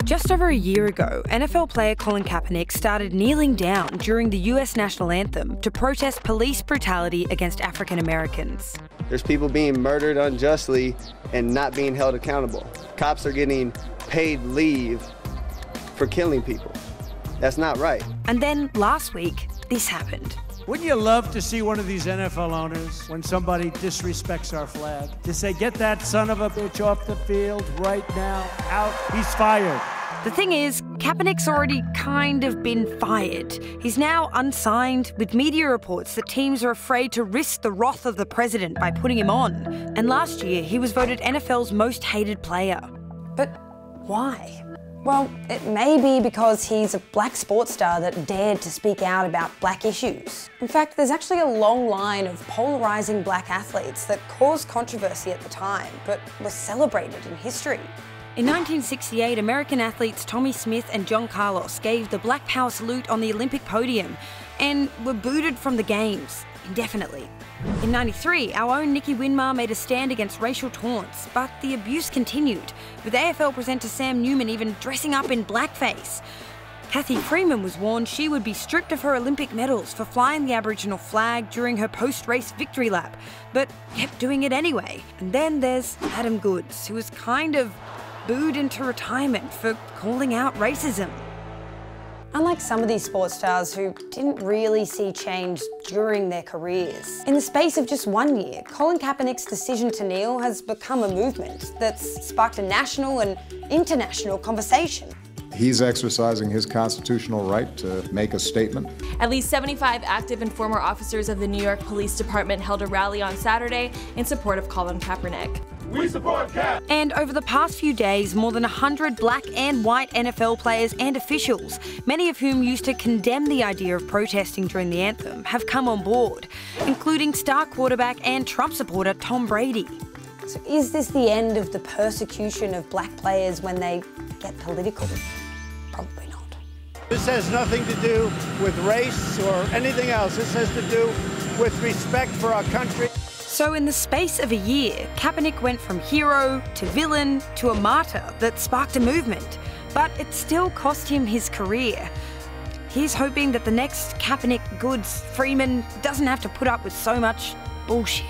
Just over a year ago, NFL player Colin Kaepernick started kneeling down during the US national anthem to protest police brutality against African Americans. There's people being murdered unjustly and not being held accountable. Cops are getting paid leave for killing people. That's not right. And then last week, this happened. Wouldn't you love to see one of these NFL owners, when somebody disrespects our flag, to say, get that son of a bitch off the field right now, out, he's fired. The thing is, Kaepernick's already kind of been fired. He's now unsigned, with media reports that teams are afraid to risk the wrath of the president by putting him on. And last year, he was voted NFL's most hated player. But why? Well, it may be because he's a black sports star that dared to speak out about black issues. In fact, there's actually a long line of polarising black athletes that caused controversy at the time, but were celebrated in history. In 1968, American athletes Tommie Smith and John Carlos gave the Black Power salute on the Olympic podium and were booted from the Games indefinitely. In 93, our own Nicky Winmar made a stand against racial taunts, but the abuse continued, with AFL presenter Sam Newman even dressing up in blackface. Cathy Freeman was warned she would be stripped of her Olympic medals for flying the Aboriginal flag during her post-race victory lap, but kept doing it anyway. And then there's Adam Goodes, who was kind of booed into retirement for calling out racism. Unlike some of these sports stars who didn't really see change during their careers, in the space of just 1 year, Colin Kaepernick's decision to kneel has become a movement that's sparked a national and international conversation. He's exercising his constitutional right to make a statement. At least 75 active and former officers of the New York Police Department held a rally on Saturday in support of Colin Kaepernick. We support Cap! And over the past few days, more than 100 black and white NFL players and officials, many of whom used to condemn the idea of protesting during the anthem, have come on board, including star quarterback and Trump supporter Tom Brady. So is this the end of the persecution of black players when they get political? Probably not. This has nothing to do with race or anything else. This has to do with respect for our country. So in the space of a year, Kaepernick went from hero to villain to a martyr that sparked a movement. But it still cost him his career. He's hoping that the next Kaepernick, Goodes, Freeman doesn't have to put up with so much bullshit.